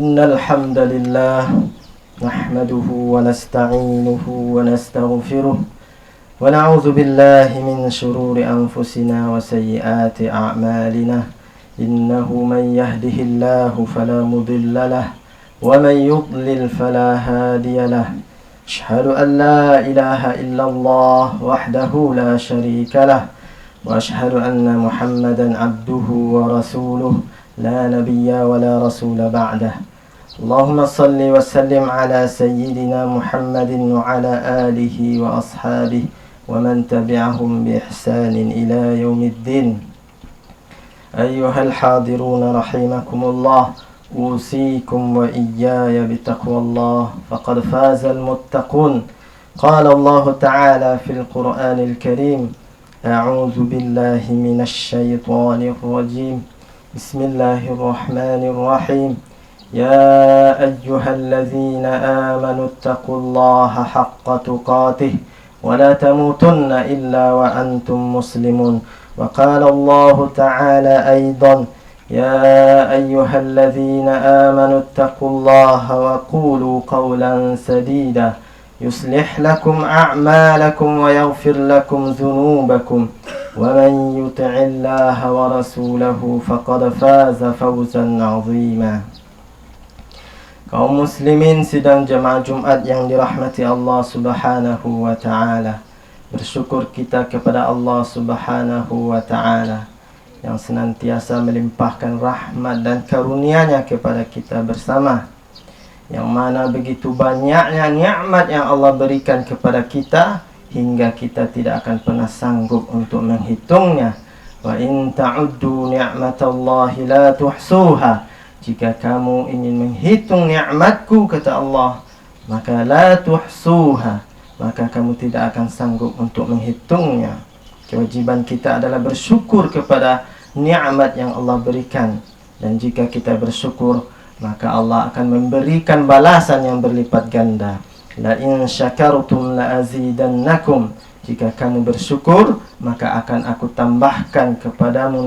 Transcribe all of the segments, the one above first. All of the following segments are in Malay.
إن الحمد لله نحمده ونستعينه ونستغفره ونعوذ بالله من شرور أنفسنا وسيئات أعمالنا إنه من يهده الله فلا مضل له ومن يضلل فلا هادي له أشهد أن لا إله إلا الله وحده لا شريك له وأشهد أن محمدا عبده ورسوله لا نبي ولا رسول بعده اللهم صل وسلم على سيدنا محمد وعلى آله وأصحابه ومن تبعهم بإحسان إلى يوم الدين أيها الحاضرون رحمكم الله أوصيكم وإياي بتقوى الله فقد فاز المتقون قال الله تعالى في القرآن الكريم أعوذ بالله من الشيطان الرجيم بسم الله الرحمن الرحيم يا أيها الذين آمنوا اتقوا الله حق تقاته ولا تموتن إلا وأنتم مسلمون وقال الله تعالى أيضا يا أيها الذين آمنوا اتقوا الله وقولوا قولا سديدا يصلح لكم أعمالكم ويغفر لكم ذنوبكم ومن يطع الله ورسوله فقد فاز فوزا عظيما. Kaum muslimin sidang jemaah Jumat yang dirahmati Allah Subhanahu wa taala. Bersyukur kita kepada Allah Subhanahu wa taala yang senantiasa melimpahkan rahmat dan karunia-Nya kepada kita bersama. Yang mana begitu banyaknya nikmat yang Allah berikan kepada kita hingga kita tidak akan pernah sanggup untuk menghitungnya. Wa in ta'uddu ni'matallahi la tuhsuha. Jika kamu ingin menghitung nikmatku, kata Allah, maka la tuhsuha, maka kamu tidak akan sanggup untuk menghitungnya. Kewajiban kita adalah bersyukur kepada nikmat yang Allah berikan. Dan jika kita bersyukur, maka Allah akan memberikan balasan yang berlipat ganda. La in syakartum la azidannakum. Jika kamu bersyukur, maka akan aku tambahkan kepadamu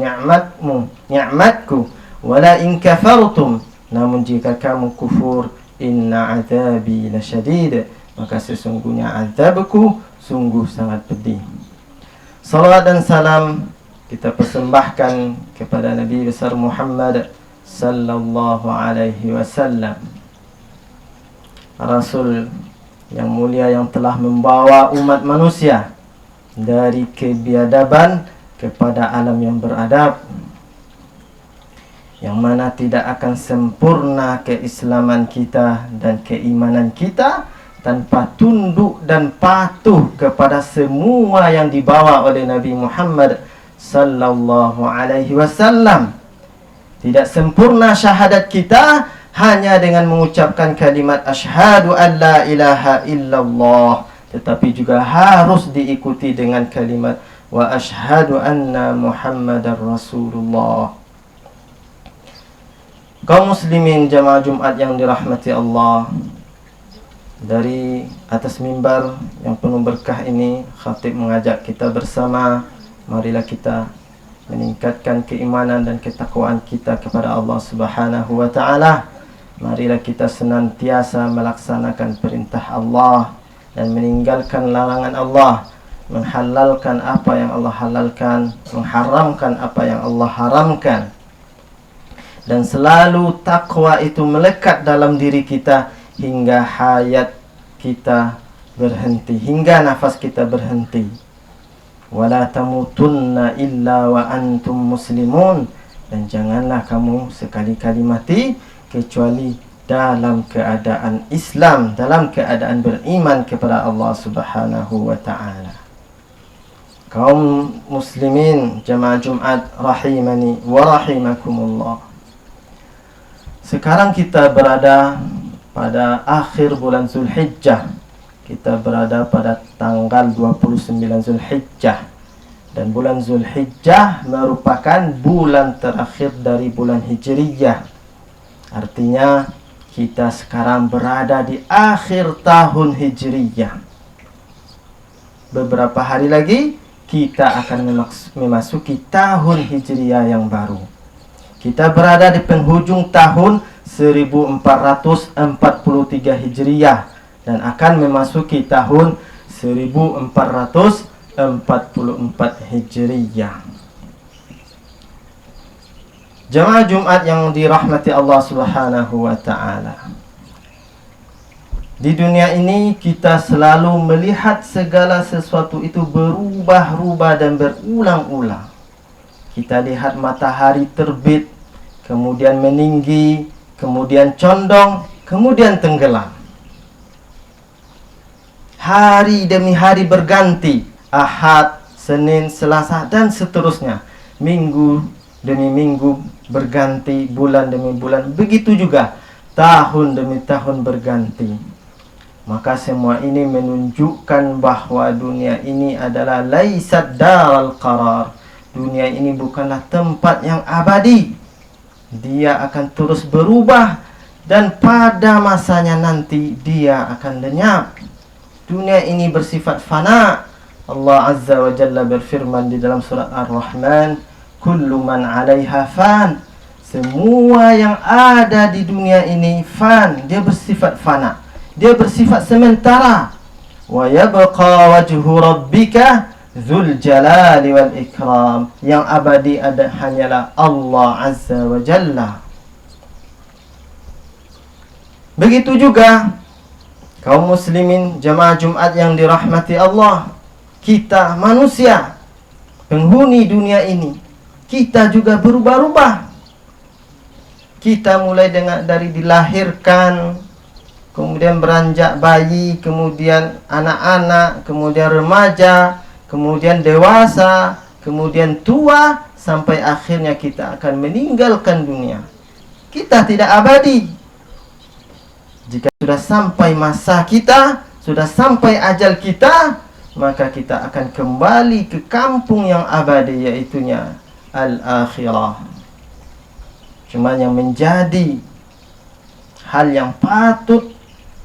nikmatku. Wala in kafartum, namun jika kamu kufur, inna azabi lasyadid, maka sesungguhnya azabku sungguh sangat pedih. Salawat dan salam kita persembahkan kepada Nabi besar Muhammad sallallahu alaihi wasallam, Rasul yang mulia yang telah membawa umat manusia dari kebiadaban kepada alam yang beradab, yang mana tidak akan sempurna keislaman kita dan keimanan kita tanpa tunduk dan patuh kepada semua yang dibawa oleh Nabi Muhammad sallallahu alaihi wasallam. Tidak sempurna syahadat kita hanya dengan mengucapkan kalimat asyhadu an la ilaha illallah, tetapi juga harus diikuti dengan kalimat wa asyhadu anna Muhammadar Rasulullah. Kaum muslimin jamaah Jumat yang dirahmati Allah, dari atas mimbar yang penuh berkah ini, khatib mengajak kita bersama, marilah kita meningkatkan keimanan dan ketakwaan kita kepada Allah Subhanahu wa taala. Marilah kita senantiasa melaksanakan perintah Allah dan meninggalkan larangan Allah, menghalalkan apa yang Allah halalkan, mengharamkan apa yang Allah haramkan. Dan selalu takwa itu melekat dalam diri kita hingga hayat kita berhenti, hingga nafas kita berhenti. Wala tamutunna illa wa antum muslimun. Dan janganlah kamu sekali-kali mati kecuali dalam keadaan Islam, dalam keadaan beriman kepada Allah Subhanahu wa ta'ala. Kaum muslimin jamaah Jumat rahimani wa rahimakumullah. Sekarang kita berada pada akhir bulan Zulhijjah. Kita berada pada tanggal 29 Zulhijjah. Dan bulan Zulhijjah merupakan bulan terakhir dari bulan Hijriyah. Artinya kita sekarang berada di akhir tahun Hijriyah. Beberapa hari lagi kita akan memasuki tahun Hijriyah yang baru. Kita berada di penghujung tahun 1443 Hijriah dan akan memasuki tahun 1444 Hijriah. Jamaah Jumat yang dirahmati Allah Subhanahu wa taala. Di dunia ini kita selalu melihat segala sesuatu itu berubah-ubah dan berulang-ulang. Kita lihat matahari terbit, kemudian meninggi, kemudian condong, kemudian tenggelam. Hari demi hari berganti, Ahad, Senin, Selasa, dan seterusnya. Minggu demi minggu berganti, bulan demi bulan. Begitu juga tahun demi tahun berganti. Maka semua ini menunjukkan bahwa dunia ini adalah laisat daral qarar. Dunia ini bukanlah tempat yang abadi. Dia akan terus berubah dan pada masanya nanti dia akan lenyap. Dunia ini bersifat fana. Allah Azza wa Jalla berfirman di dalam surat Ar-Rahman, kullu man 'alaiha fan. Semua yang ada di dunia ini fan, dia bersifat fana. Dia bersifat sementara. Wa yabqa wajhu rabbika dzul jalali wal ikram. Yang abadi ada hanyalah Allah Azza wa Jalla. Begitu juga kaum muslimin jamaah Jumat yang dirahmati Allah. Kita manusia penghuni dunia ini, kita juga berubah-ubah. Kita mulai dari dilahirkan, kemudian beranjak bayi, kemudian anak-anak, kemudian remaja, kemudian dewasa, kemudian tua, sampai akhirnya kita akan meninggalkan dunia. Kita tidak abadi. Jika sudah sampai masa kita, sudah sampai ajal kita, maka kita akan kembali ke kampung yang abadi, yaitunya al-akhirah. Cuma yang menjadi hal yang patut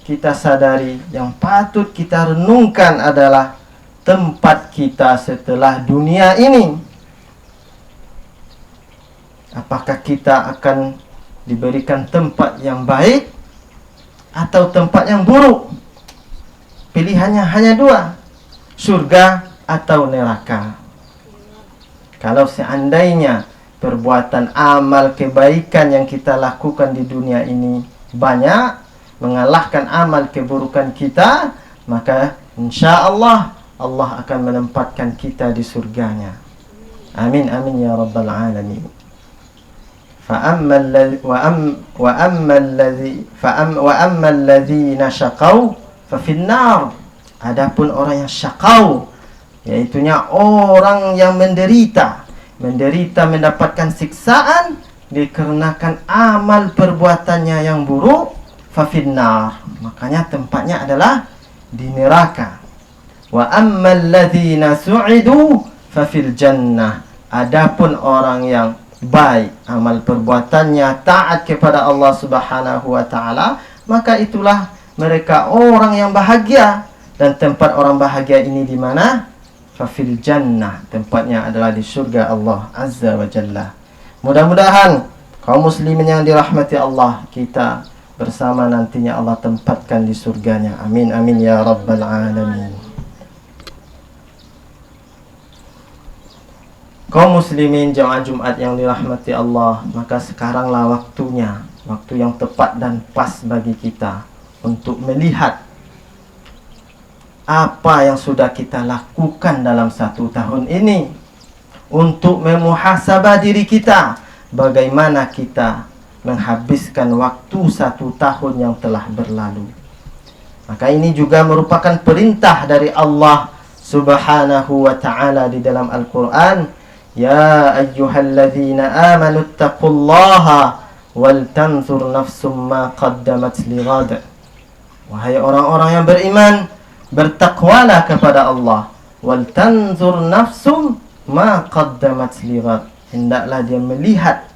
kita sadari, yang patut kita renungkan adalah tempat kita setelah dunia ini. Apakah kita akan diberikan tempat yang baik atau tempat yang buruk? Pilihannya hanya dua, surga atau neraka. Kalau seandainya perbuatan amal kebaikan yang kita lakukan di dunia ini banyak, mengalahkan amal keburukan kita, maka insya Allah Allah akan menempatkan kita di surganya. Amin amin ya rabbal alamin. Wa amma alladzina syaqau fa finnar. Adapun orang yang syaqau, yaitunya orang yang menderita mendapatkan siksaan dikarenakan amal perbuatannya yang buruk, fafinnar, makanya tempatnya adalah di neraka. Wa ammal ladzina su'idu fafil jannah. Adapun orang yang baik, amal perbuatannya taat kepada Allah Subhanahu wa taala, maka itulah mereka orang yang bahagia. Dan tempat orang bahagia ini di mana? Fafil jannah, tempatnya adalah di surga Allah Azza wa Jalla. Mudah-mudahan kaum muslimin yang dirahmati Allah, kita bersama nantinya Allah tempatkan di surganya. Amin amin ya rabbal alamin. Kaum muslimin jamaah Jumat yang dirahmati Allah, maka sekaranglah waktunya, waktu yang tepat dan pas bagi kita untuk melihat apa yang sudah kita lakukan dalam 1 tahun ini, untuk memuhasabah diri kita, bagaimana kita menghabiskan waktu 1 tahun yang telah berlalu. Maka ini juga merupakan perintah dari Allah Subhanahu wa ta'ala di dalam Al-Quran. Ya ayyuhalladzina amanu taqullaha wal tanzur nafsum ma qaddamat lighad. Wahai orang-orang yang beriman, bertakwalah kepada Allah. Wal tanzur nafsum ma qaddamat lighad. Hendaklah dia melihat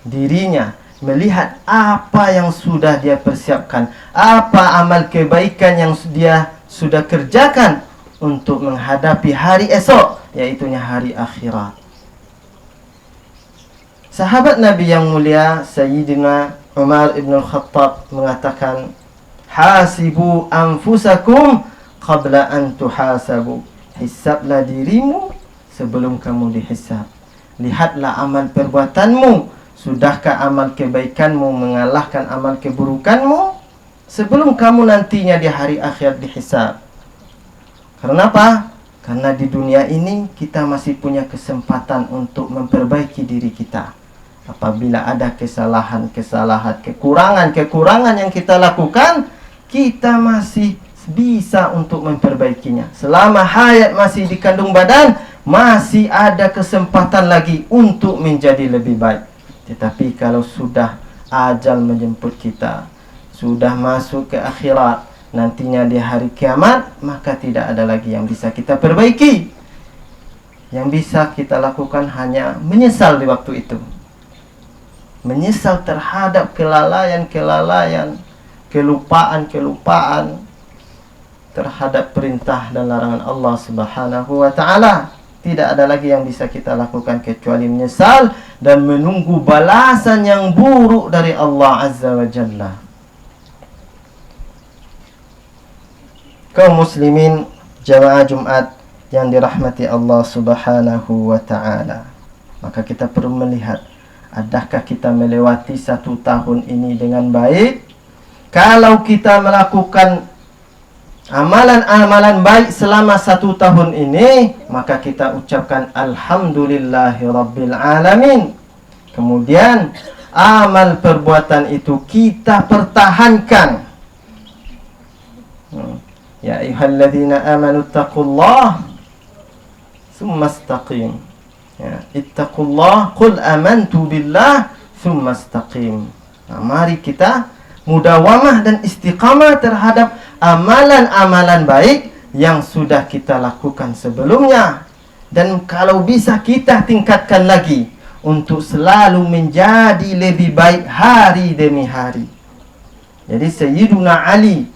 dirinya, melihat apa yang sudah dia persiapkan, apa amal kebaikan yang dia sudah kerjakan untuk menghadapi hari esok, yaitunya hari akhirat. Sahabat Nabi yang mulia Sayyidina Umar ibn Khattab mengatakan, hasibu anfusakum qabla an tuhasabu. Hisablah dirimu sebelum kamu dihisab. Lihatlah amal perbuatanmu. Sudahkah amal kebaikanmu mengalahkan amal keburukanmu? Sebelum kamu nantinya di hari akhir dihisab. Karena apa? Karena di dunia ini kita masih punya kesempatan untuk memperbaiki diri kita. Apabila ada kesalahan-kesalahan, kekurangan-kekurangan yang kita lakukan, kita masih bisa untuk memperbaikinya. Selama hayat masih di kandung badan, masih ada kesempatan lagi untuk menjadi lebih baik. Tetapi kalau sudah ajal menjemput kita, sudah masuk ke akhirat, nantinya di hari kiamat, maka tidak ada lagi yang bisa kita perbaiki. Yang bisa kita lakukan hanya menyesal di waktu itu. Menyesal terhadap kelalaian-kelalaian, kelupaan-kelupaan terhadap perintah dan larangan Allah Subhanahu wa ta'ala. Tidak ada lagi yang bisa kita lakukan kecuali menyesal dan menunggu balasan yang buruk dari Allah Azza wa Jalla. Kaum muslimin jamaah Jumat yang dirahmati Allah Subhanahu wa ta'ala, maka kita perlu melihat, adakah kita melewati 1 tahun ini dengan baik? Kalau kita melakukan amalan-amalan baik selama 1 tahun ini, maka kita ucapkan Alhamdulillahi Rabbil Alamin. Kemudian amal perbuatan itu kita pertahankan. Ya ayyuhalladzina amanu taqullah summa istaqim. Ya, ittaqullah qul amantu billah summa istaqim. Nah, mari kita mudawamah dan istiqamah terhadap amalan-amalan baik yang sudah kita lakukan sebelumnya. Dan kalau bisa kita tingkatkan lagi untuk selalu menjadi lebih baik hari demi hari. Jadi Sayyiduna Ali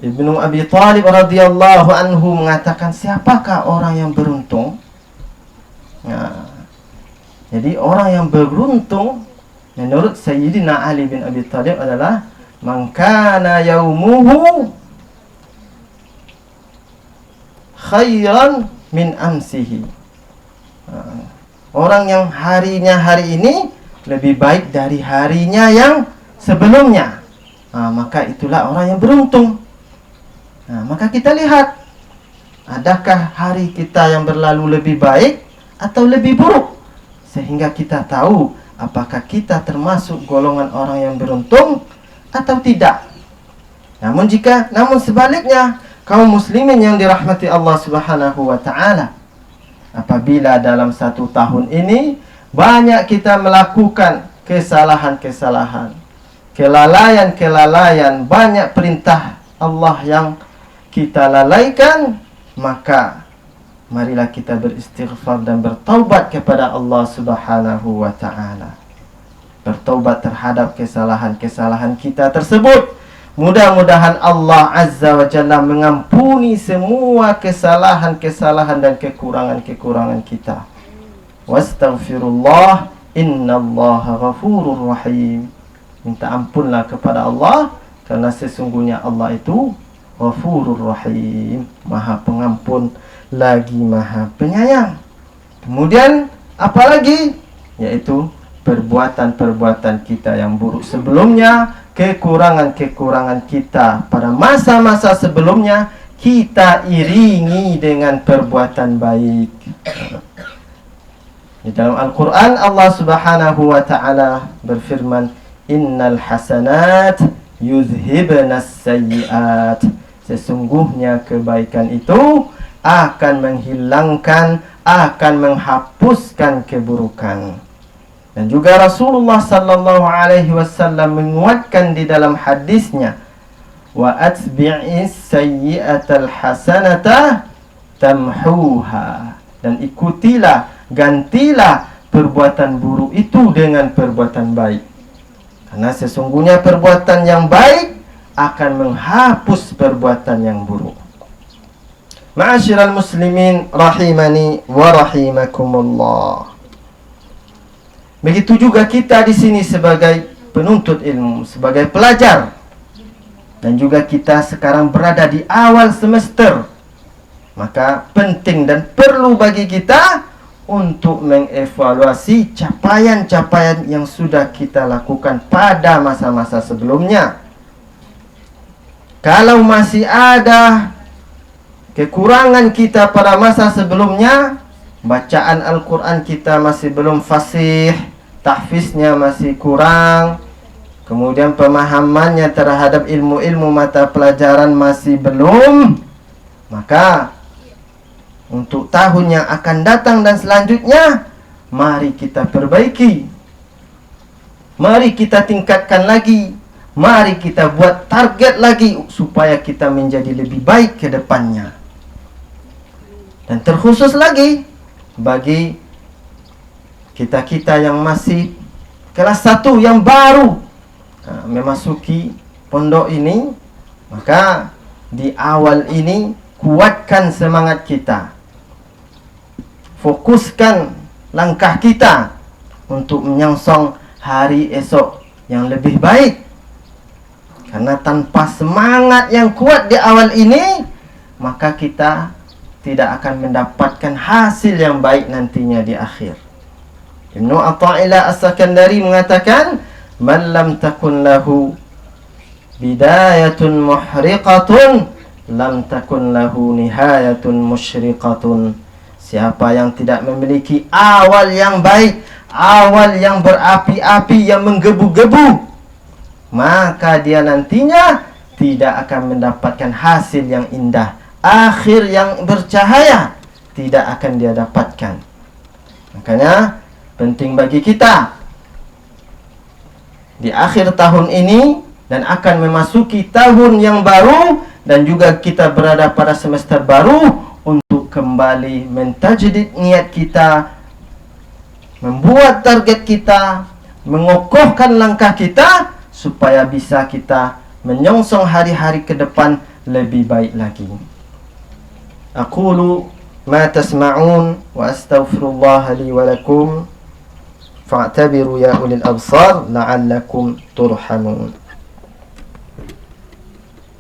Ibnu Abi Thalib radhiyallahu anhu mengatakan, siapakah orang yang beruntung? Nah, jadi orang yang beruntung menurut Sayyidina Ali bin Abi Thalib adalah man kana yaumuhu khairan min amsihi. Orang yang harinya hari ini lebih baik dari harinya yang sebelumnya. Maka itulah orang yang beruntung. Maka kita lihat, adakah hari kita yang berlalu lebih baik atau lebih buruk, sehingga kita tahu apakah kita termasuk golongan orang yang beruntung atau tidak. Namun sebaliknya, kaum muslimin yang dirahmati Allah Subhanahu wa ta'ala, apabila dalam 1 tahun ini banyak kita melakukan kesalahan-kesalahan, kelalaian-kelalaian, banyak perintah Allah yang kita lalaikan, maka marilah kita beristighfar dan bertaubat kepada Allah Subhanahu wa ta'ala. Bertaubat terhadap kesalahan-kesalahan kita tersebut. Mudah-mudahan Allah Azza wa Jalla mengampuni semua kesalahan-kesalahan dan kekurangan-kekurangan kita. Wastaghfirullah, innallaha ghafurur rahim. Minta ampunlah kepada Allah, karena sesungguhnya Allah itu Ghafurur Rahim, Maha Pengampun lagi Maha Penyayang. Kemudian apalagi? Yaitu perbuatan-perbuatan kita yang buruk sebelumnya, kekurangan-kekurangan kita pada masa-masa sebelumnya, kita iringi dengan perbuatan baik. Di dalam Al-Quran Allah Subhanahu wa ta'ala berfirman, innal hasanat yuzhibnas sayyiat. Sesungguhnya kebaikan itu akan menghilangkan, akan menghapuskan keburukan. Dan juga Rasulullah sallallahu alaihi wasallam menguatkan di dalam hadisnya, wa atbi'is sayyi'atal hasanata tamhuha. Dan ikutilah, gantilah perbuatan buruk itu dengan perbuatan baik. Karena sesungguhnya perbuatan yang baik akan menghapus perbuatan yang buruk. Ma'asyiral muslimin rahimani wa rahimakumullah. Begitu juga kita di sini sebagai penuntut ilmu, sebagai pelajar. Dan juga kita sekarang berada di awal semester. Maka penting dan perlu bagi kita untuk mengevaluasi capaian-capaian yang sudah kita lakukan pada masa-masa sebelumnya. Kalau masih ada kekurangan kita pada masa sebelumnya, bacaan Al-Quran kita masih belum fasih, tahfiznya masih kurang, kemudian pemahamannya terhadap ilmu-ilmu mata pelajaran masih belum, maka untuk tahun yang akan datang dan selanjutnya, mari kita perbaiki, mari kita tingkatkan lagi, mari kita buat target lagi supaya kita menjadi lebih baik ke depannya. Dan terkhusus lagi bagi kita-kita yang masih kelas 1 yang baru memasuki pondok ini, maka di awal ini kuatkan semangat kita, fokuskan langkah kita untuk menyongsong hari esok yang lebih baik. Karena tanpa semangat yang kuat di awal ini, maka kita tidak akan mendapatkan hasil yang baik nantinya di akhir. Ibnu Athaillah As-Sakandari mengatakan, "Man lam takun lahu bidayatun muhriqatun, lam takun lahu nihayatun musyriqatun." Siapa yang tidak memiliki awal yang baik, awal yang berapi-api, yang menggebu-gebu, maka dia nantinya tidak akan mendapatkan hasil yang indah. Akhir yang bercahaya tidak akan dia dapatkan. Makanya penting bagi kita di akhir tahun ini dan akan memasuki tahun yang baru, dan juga kita berada pada semester baru, untuk kembali mentajdid niat kita, membuat target kita, mengokohkan langkah kita, supaya bisa kita menyongsong hari-hari ke depan lebih baik lagi. Aqulu ma tasma'un wa astaghfirullah li wa lakum fa'tabiru ya ulil absar la'allakum turhamun.